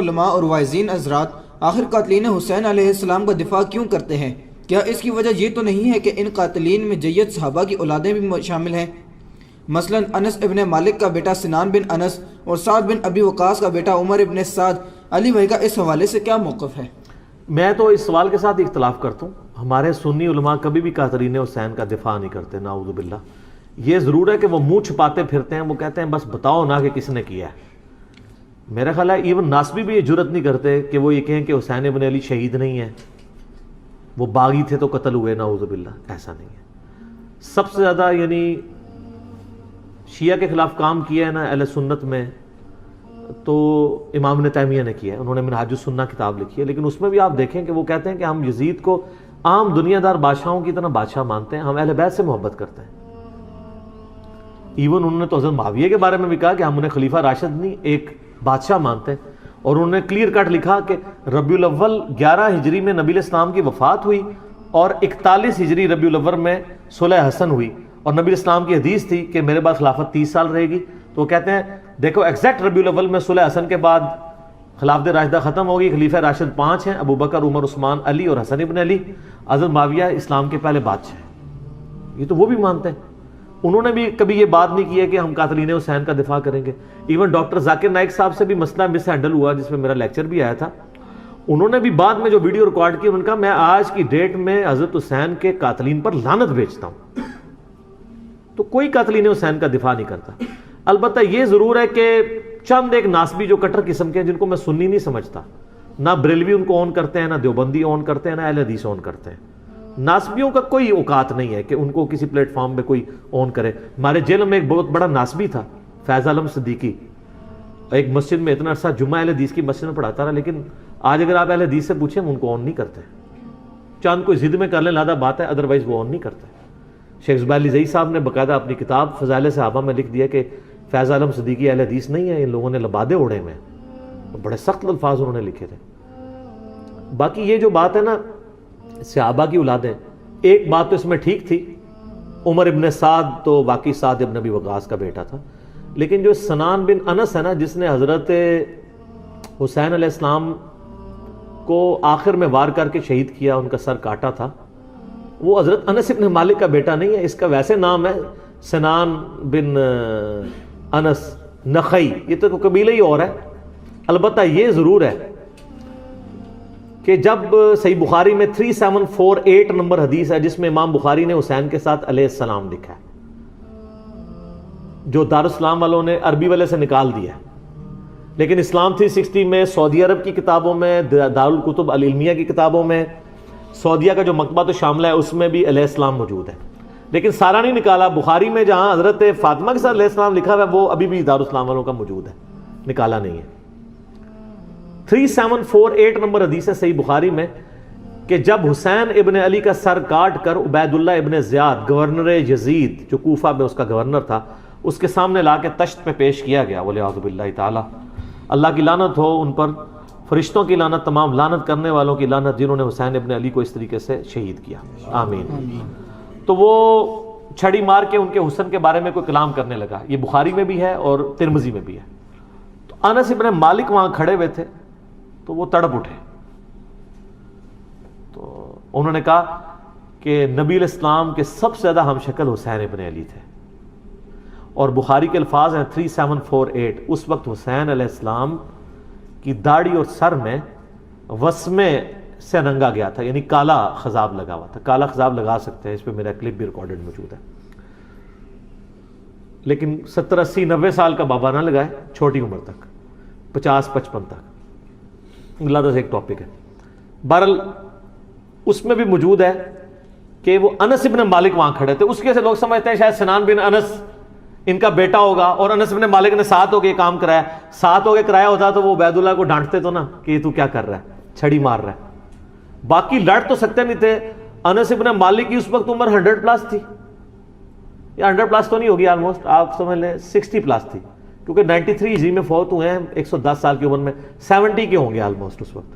علماء اور واعظین حضرات آخر قاتلین حسین علیہ السلام کا دفاع کیوں کرتے ہیں؟ کیا اس کی وجہ یہ تو نہیں ہے کہ ان قاتلین میں جید صحابہ کی اولادیں بھی شامل ہیں؟ مثلا انس ابن مالک کا بیٹا سنان بن انس اور سعد بن ابی وقاص کا بیٹا عمر ابن سعد۔ علی بھائی کا اس حوالے سے کیا موقف ہے؟ میں تو اس سوال کے ساتھ اختلاف کرتا ہوں۔ ہمارے سنی علماء کبھی بھی قاتلین حسین کا دفاع نہیں کرتے، نعوذ باللہ۔ یہ ضرور ہے کہ وہ منہ چھپاتے پھرتے ہیں، وہ کہتے ہیں بس بتاؤ نا کہ کس نے کیا ہے۔ میرا خیال ہے ایون ناسبی بھی یہ جرت نہیں کرتے کہ وہ یہ کہیں کہ حسین ابن علی شہید نہیں ہے، وہ باغی تھے تو قتل ہوئے، نعوذ باللہ۔ ایسا نہیں ہے۔ سب سے زیادہ یعنی شیعہ کے خلاف کام کیا ہے نا اہل سنت میں تو امام ابن تیمیہ نے کیا ہے، انہوں نے منہاج السنہ کتاب لکھی ہے، لیکن اس میں بھی آپ دیکھیں کہ وہ کہتے ہیں کہ ہم یزید کو عام دنیا دار بادشاہوں کی طرح بادشاہ مانتے ہیں، ہم اہل بیت سے محبت کرتے ہیں۔ ایون انہوں نے تو حضرت معاویہ کے بارے میں بھی کہا کہ ہم انہیں خلیفہ راشد نہیں ایک بادشاہ مانتے ہیں، اور انہوں نے کلیئر کٹ لکھا کہ ربیع الاول 11 ہجری میں نبی علیہ السلام کی وفات ہوئی اور 41 ہجری ربیع الاول میں صلح حسن ہوئی، اور نبی علیہ السلام کی حدیث تھی کہ میرے بعد خلافت 30 سال رہے گی۔ تو وہ کہتے ہیں دیکھو ایگزیکٹ ربیع الاول میں صلح حسن کے بعد خلافت راشدہ ختم ہوگی، خلیفہ راشد 5 ہیں، ابو بکر، عمر، عثمان، علی اور حسن ابن علی۔ حضرت معاویہ اسلام کے پہلے بادشاہ ہیں، یہ تو وہ بھی مانتے ہیں۔ انہوں نے بھی کبھی یہ بات نہیں کی ہے کہ ہم قاتلین حسین کا دفاع کریں گے۔ ایون ڈاکٹر ذاکر نائک صاحب سے بھی مسئلہ مس ہینڈل ہوا جس میں میرا لیکچر بھی آیا تھا، انہوں نے بھی بعد میں جو ویڈیو ریکارڈ کی انہوں نے کہا میں آج کی ڈیٹ میں حضرت حسین کے قاتلین پر لعنت بھیجتا ہوں۔ تو کوئی قاتلین حسین کا دفاع نہیں کرتا۔ البتہ یہ ضرور ہے کہ چند ایک ناسبی جو کٹر قسم کے ہیں جن کو میں سنی نہیں سمجھتا، نہ بریلوی ان کو اون کرتے ہیں، نہ دیوبندی اون کرتے ہیں، نہ اہل حدیث اون کرتے ہیں۔ ناسبیوں کا کوئی اوقات نہیں ہے کہ ان کو کسی پلیٹ فارم پہ کوئی اون کرے۔ ہمارے جیل میں ایک بہت بڑا ناسبی تھا فیض عالم صدیقی، ایک مسجد میں اتنا عرصہ جمعہ اہل حدیث کی مسجد میں پڑھاتا رہا، لیکن آج اگر آپ اہل حدیث سے پوچھیں ان کو اون نہیں کرتے۔ چاند کوئی ضد میں کر لیں لادہ بات ہے، ادروائز وہ اون نہیں کرتے۔ شیخ زبیر علی زئی صاحب نے باقاعدہ اپنی کتاب فضائل صحابہ میں لکھ دیا کہ فیض عالم صدیقی اہل حدیث نہیں ہے، ان لوگوں نے لبادے اڑے ہوئے ہیں، بڑے سخت الفاظ انہوں نے لکھے تھے۔ باقی یہ جو بات ہے نا صحابہ کی اولادیں، ایک بات تو اس میں ٹھیک تھی، عمر ابن سعد تو واقعی سعد ابن ابی وقاص کا بیٹا تھا، لیکن جو سنان بن انس ہے نا جس نے حضرت حسین علیہ السلام کو آخر میں وار کر کے شہید کیا، ان کا سر کاٹا تھا، وہ حضرت انس ابن مالک کا بیٹا نہیں ہے، اس کا ویسے نام ہے سنان بن انس نخعی، یہ تو قبیلہ ہی اور ہے۔ البتہ یہ ضرور ہے کہ جب صحیح بخاری میں 3748 نمبر حدیث ہے جس میں امام بخاری نے حسین کے ساتھ علیہ السلام لکھا ہے، جو دارالاسلام والوں نے عربی والے سے نکال دیا ہے، لیکن اسلام 360 میں، سعودی عرب کی کتابوں میں، دارالکتب العلمیہ کی کتابوں میں، سعودیہ کا جو مکتبہ تو شاملہ ہے اس میں بھی علیہ السلام موجود ہے، لیکن سارا نہیں نکالا۔ بخاری میں جہاں حضرت فاطمہ کے ساتھ علیہ السلام لکھا ہوا ہے وہ ابھی بھی دارالاسلام والوں کا موجود ہے، نکالا نہیں ہے۔ 3748 نمبر حدیث ہے صحیح بخاری میں کہ جب حسین ابن علی کا سر کاٹ کر عبید اللہ ابن زیاد گورنر یزید جو کوفہ میں اس کا گورنر تھا اس کے سامنے لا کے تشت پہ پیش کیا گیا، ولیعوذ باللہ تعالی، اللہ کی لعنت ہو ان پر، فرشتوں کی لعنت، تمام لعنت کرنے والوں کی لعنت جنہوں نے حسین ابن علی کو اس طریقے سے شہید کیا، آمین۔ تو وہ چھڑی مار کے ان کے حسن کے بارے میں کوئی کلام کرنے لگا، یہ بخاری میں بھی ہے اور ترمذی میں بھی ہے۔ تو انس ابن مالک وہاں کھڑے ہوئے تھے تو وہ تڑپ اٹھے، تو انہوں نے کہا کہ نبی علیہ السلام کے سب سے زیادہ ہم شکل حسین ابن علی تھے، اور بخاری کے الفاظ ہیں 3748، اس وقت حسین علیہ السلام کی داڑھی اور سر میں وسمے سے رنگا گیا تھا، یعنی کالا خضاب لگا ہوا تھا۔ کالا خضاب لگا سکتے ہیں، اس پہ میرا کلپ بھی ریکارڈڈ موجود ہے، لیکن 70 80 90 سال کا بابا نہ لگائے، چھوٹی عمر تک 50 55 تک، اللہ سے ایک ٹاپک ہے۔ بہرحال اس میں بھی موجود ہے کہ وہ انس ابن مالک وہاں کھڑے تھے، اس کے سے لوگ سمجھتے ہیں شاید سنان بن انس ان کا بیٹا ہوگا، اور انس ابن مالک نے ساتھ ہو کے کام کرایا، ساتھ ہو کے کرایا ہوتا تو وہ عبید اللہ کو ڈانٹتے تو نا کہ تو کیا کر رہا ہے، چھڑی مار رہا ہے۔ باقی لڑ تو سکتے نہیں تھے۔ انس ابن مالک کی اس وقت عمر 100+ تھی، یا 100+ تو نہیں ہوگی، آلموسٹ آپ سمجھ لیں 60+ تھی، کیونکہ 93 ہجری میں فوت ہوئے ہیں 110 سال کی عمر میں، 70 کے ہوں گے آلموسٹ اس وقت۔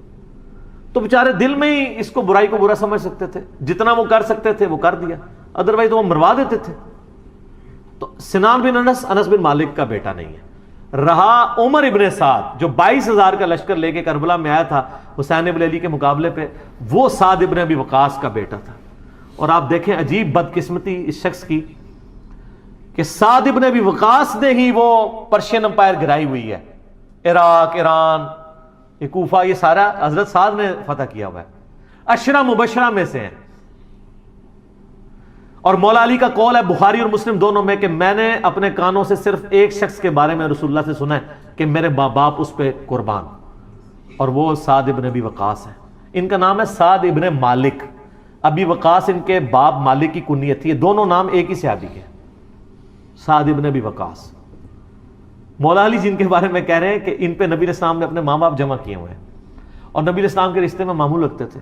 تو بیچارے دل میں ہی اس کو برائی کو برا سمجھ سکتے تھے، جتنا وہ کر سکتے تھے وہ کر دیا، ادروائز وہ مروا دیتے تھے۔ تو سنان بن انس انس بن مالک کا بیٹا نہیں ہے۔ رہا عمر ابن سعد جو 22,000 کا لشکر لے کے کربلا میں آیا تھا حسین ابن علی کے مقابلے پہ، وہ سعد ابن ابی وقاص کا بیٹا تھا. اور آپ دیکھیں عجیب بدقسمتی اس شخص کی کہ سعد ابن ابی وقاص نے ہی وہ پرشین امپائر گرائی ہوئی ہے، عراق، ایران، یہ کوفہ، یہ سارا حضرت سعد نے فتح کیا ہوا ہے، عشرہ مبشرہ میں سے ہیں. اور مولا علی کا قول ہے بخاری اور مسلم دونوں میں کہ میں نے اپنے کانوں سے صرف ایک شخص کے بارے میں رسول اللہ سے سنا ہے کہ میرے ماں باپ اس پہ قربان، اور وہ سعد ابن ابی وقاص ہے. ان کا نام ہے سعد ابن مالک، ابی وقاص ان کے باپ مالک کی کنیت تھی. یہ دونوں نام ایک ہی صحابی کے، سعد ابن ابی وقاص. مولا علی جن کے بارے میں کہہ رہے ہیں کہ ان پہ نبی علیہ السلام نے اپنے ماں باپ جمع کیے ہوئے ہیں، اور نبی علیہ السلام کے رشتے میں معمول رکھتے تھے.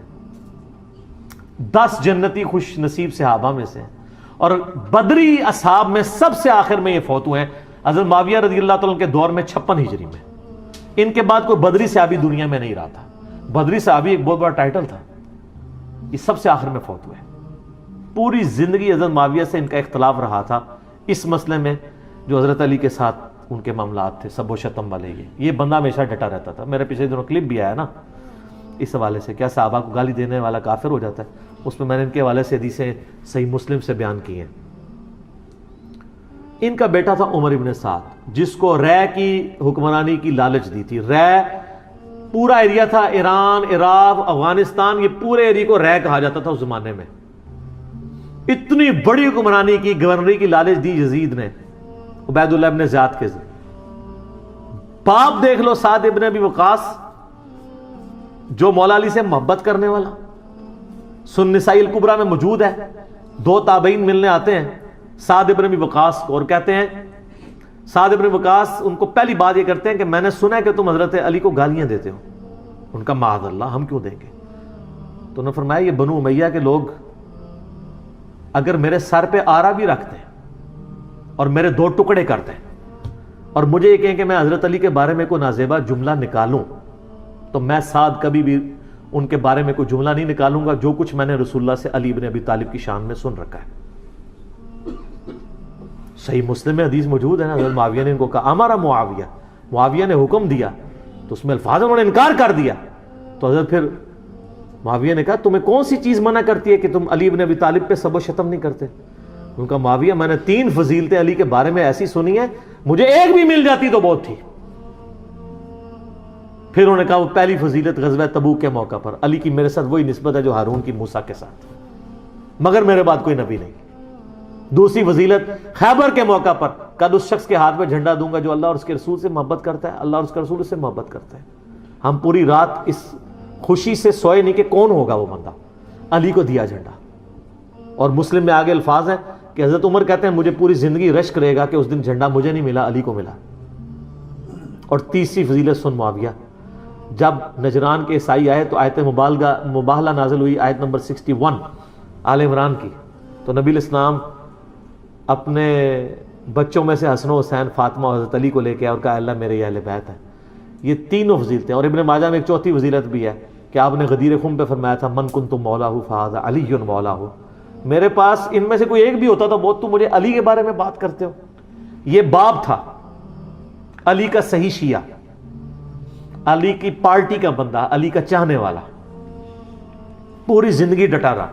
10 جنتی خوش نصیب صحابہ میں سے، اور بدری اصحاب میں سب سے آخر میں یہ فوت ہوئے ہیں حضرت معاویہ رضی اللہ تعالیٰ کے دور میں 56 ہجری میں. ان کے بعد کوئی بدری صحابی دنیا میں نہیں رہا تھا. بدری صحابی ایک بہت بڑا ٹائٹل تھا. یہ سب سے آخر میں فوت ہوئے. پوری زندگی حضرت معاویہ سے ان کا اختلاف رہا تھا اس مسئلے میں جو حضرت علی کے ساتھ ان کے معاملات تھے، سب و شتم والے. یہ بندہ ہمیشہ ڈٹا رہتا تھا. میرے پچھلے دنوں کلپ بھی آیا نا اس حوالے سے، کیا صحابہ کو گالی دینے والا کافر ہو جاتا ہے. اس میں نے ان کے حوالے سے حدیثیں صحیح مسلم سے بیان کی ہیں. ان کا بیٹا تھا عمر ابن سعد جس کو رے کی حکمرانی کی لالچ دی تھی. رے پورا ایریا تھا، ایران، عراق، افغانستان، یہ پورے ایریا کو رے کہا جاتا تھا اس زمانے میں. اتنی بڑی حکمرانی کی، گورنری کی لالچ دی یزید نے عبید اللہ ابن زیاد کے ذریعے. باپ دیکھ لو سعد ابن ابی وقاص جو مولا علی سے محبت کرنے والا، سن نسائی الکبریٰ میں موجود ہے. 2 تابعین ملنے آتے ہیں سعد ابن ابی وقاص کو اور کہتے ہیں، سعد ابن وقاص ان کو پہلی بات یہ کرتے ہیں کہ میں نے سنا ہے کہ تم حضرت علی کو گالیاں دیتے ہو. ان کا معاذ اللہ، ہم کیوں دیں گے؟ تو انہوں نے فرمایا یہ بنو امیہ کے لوگ اگر میرے سر پہ آرا بھی رکھتے ہیں اور میرے 2 ٹکڑے کرتے ہیں اور مجھے یہ کہیں کہ میں حضرت علی کے بارے میں کوئی نازیبا جملہ نکالوں، تو میں سعد کبھی بھی ان کے بارے میں کوئی جملہ نہیں نکالوں گا جو کچھ میں نے رسول اللہ سے علی ابن ابی طالب کی شان میں سن رکھا ہے. صحیح مسلم میں حدیث موجود ہے نا، حضرت معاویہ نے ان کو کہا ہمارا معاویہ نے حکم دیا، تو اس میں الفاظ انہوں نے انکار کر دیا. تو حضرت پھر معاویہ نے کہا تمہیں کون سی چیز منع کرتی ہے کہ تم علی ابن ابی طالب پہ سب و شتم نہیں کرتے؟ ان کا معاویہ میں نے 3 فضیلتیں علی کے بارے میں ایسی سنی ہیں، مجھے ایک بھی مل جاتی تو بہت تھی. پھر انہوں نے کہا وہ پہلی فضیلت غزوہ تبوک کے موقع پر علی کی میرے ساتھ وہی نسبت ہے جو ہارون کی موسیٰ کے ساتھ، مگر میرے بعد کوئی نبی نہیں. دوسری فضیلت خیبر کے موقع پر کد اس شخص کے ہاتھ میں جھنڈا دوں گا جو اللہ اور اس کے رسول سے محبت کرتا ہے، اللہ اور اس کے رسول سے محبت کرتا ہے. ہم پوری رات اس خوشی سے سوئے نہیں کہ کون ہوگا وہ بندہ. علی کو دیا جھنڈا. اور مسلم میں آگے الفاظ ہیں کہ حضرت عمر کہتے ہیں مجھے پوری زندگی رشک رہے گا کہ اس دن جھنڈا مجھے نہیں ملا، علی کو ملا. اور تیسری فضیلت سن معاویہ، جب نجران کے عیسائی آئے تو آیت مباہلہ نازل ہوئی، آیت نمبر 61 آل عمران کی. تو نبی علیہ السلام اپنے بچوں میں سے حسن و حسین، فاطمہ اور حضرت علی کو لے کے اور کہا اللہ میرے یہ اہل بیت ہیں. یہ تینوں فضیلتیں. اور ابن ماجہ میں ایک چوتھی فضیلت بھی ہے کہ آپ نے غدیر خم پہ فرمایا تھا من کنت مولاہ فہذا علی مولاہ، میرے پاس ان میں سے کوئی ایک بھی ہوتا تو بہت، تم مجھے علی کے بارے میں بات کرتے ہو. یہ باپ تھا علی کا صحیح شیعہ، علی کی پارٹی کا بندہ، علی کا چاہنے والا، پوری زندگی ڈٹا رہا.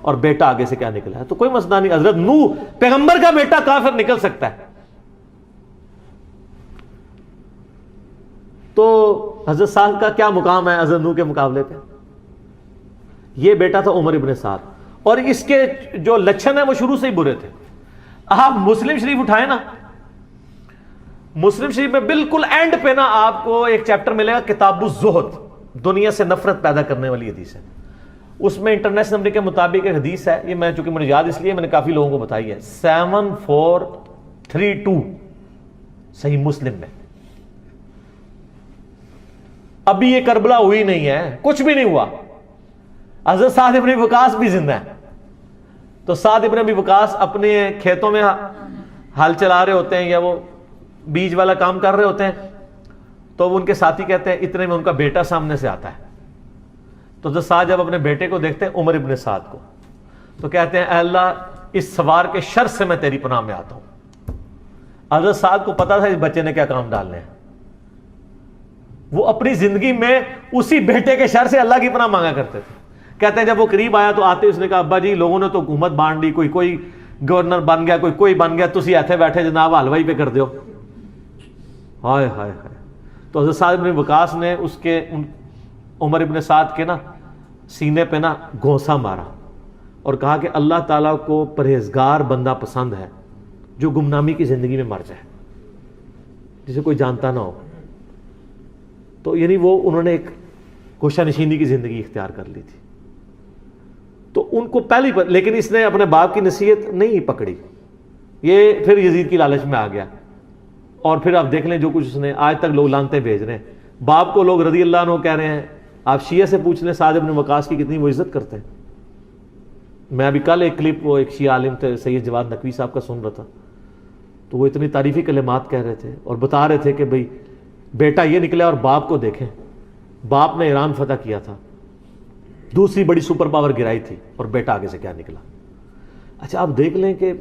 اور بیٹا آگے سے کیا نکلا ہے تو کوئی مسئلہ نہیں. حضرت نوح پیغمبر کا بیٹا کافر نکل سکتا ہے. تو حضرت سعد کا کیا مقام ہے حضرت نوح کے مقابلے پہ؟ یہ بیٹا تھا عمر ابن سعد، اور اس کے جو لچھن ہیں وہ شروع سے ہی برے تھے. آپ مسلم شریف اٹھائیں نا، مسلم شریف میں بالکل اینڈ پہ نا آپ کو ایک چیپٹر ملے گا کتاب الزہد، دنیا سے نفرت پیدا کرنے والی حدیث ہے. اس میں انٹرنیشنل نمبر کے مطابق ایک حدیث ہے، یہ میں چونکہ مجھے یاد اس لیے میں نے کافی لوگوں کو بتائی ہے، 7432 صحیح مسلم میں. ابھی یہ کربلا ہوئی نہیں ہے، کچھ بھی نہیں ہوا. حضرت سعد ابن وقاص بھی زندہ ہے. تو سعد ابن ابی وقاص اپنے کھیتوں میں ہل چلا رہے ہوتے ہیں یا وہ بیج والا کام کر رہے ہوتے ہیں، تو وہ ان کے ساتھی کہتے ہیں اتنے میں ان کا بیٹا سامنے سے آتا ہے. تو حضرت سعد جب اپنے بیٹے کو دیکھتے ہیں عمر ابن سعد کو، تو کہتے ہیں اے اللہ اس سوار کے شر سے میں تیری پناہ میں آتا ہوں. حضرت سعد کو پتا تھا اس بچے نے کیا کام ڈالنے ہیں. وہ اپنی زندگی میں اسی بیٹے کے شر سے اللہ کی پناہ مانگا کرتے تھے. کہتے ہیں جب وہ قریب آیا تو آتے اس نے کہا ابا جی لوگوں نے تو حکومت بانٹ دی, کوئی گورنر بن گیا, کوئی بن گیا, تسی ایتھے بیٹھے جناب حلوائی پہ کر دیو. ہائے ہائے ہائے. تو حضرت سعد بن وقاص نے اس کے عمر ابن سعد کے نا سینے پہ نا گھونسا مارا اور کہا کہ اللہ تعالیٰ کو پرہیزگار بندہ پسند ہے جو گمنامی کی زندگی میں مر جائے, جسے کوئی جانتا نہ ہو. تو یعنی وہ انہوں نے ایک گوشہ نشینی کی زندگی اختیار کر لی تھی. تو ان کو پہلی لیکن اس نے اپنے باپ کی نصیحت نہیں پکڑی, یہ پھر یزید کی لالچ میں آ گیا. اور پھر آپ دیکھ لیں جو کچھ اس نے, آج تک لوگ لانتیں بھیج رہے ہیں. باپ کو لوگ رضی اللہ عنہ کہہ رہے ہیں. آپ شیعہ سے پوچھ لیں سعد بن وقاص کی کتنی وہ عزت کرتے ہیں. میں ابھی کل ایک کلپ وہ ایک شیعہ عالم تھے سید جواد نقوی صاحب کا سن رہا تھا, تو وہ اتنی تعریفی کلمات کہہ رہے تھے اور بتا رہے تھے کہ بھئی بیٹا یہ نکلا اور باپ کو دیکھیں, باپ نے ایران فتح کیا تھا, دوسری بڑی سپر پاور گرائی تھی, اور بیٹا آگے سے کیا نکلا. اچھا آپ دیکھ لیں کہ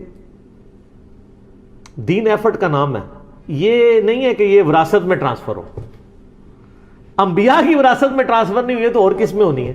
دین ایفرٹ کا نام ہے, یہ نہیں ہے کہ یہ وراثت میں ٹرانسفر ہو. انبیاء کی وراثت میں ٹرانسفر نہیں ہوئی ہے تو اور کس میں ہونی ہے؟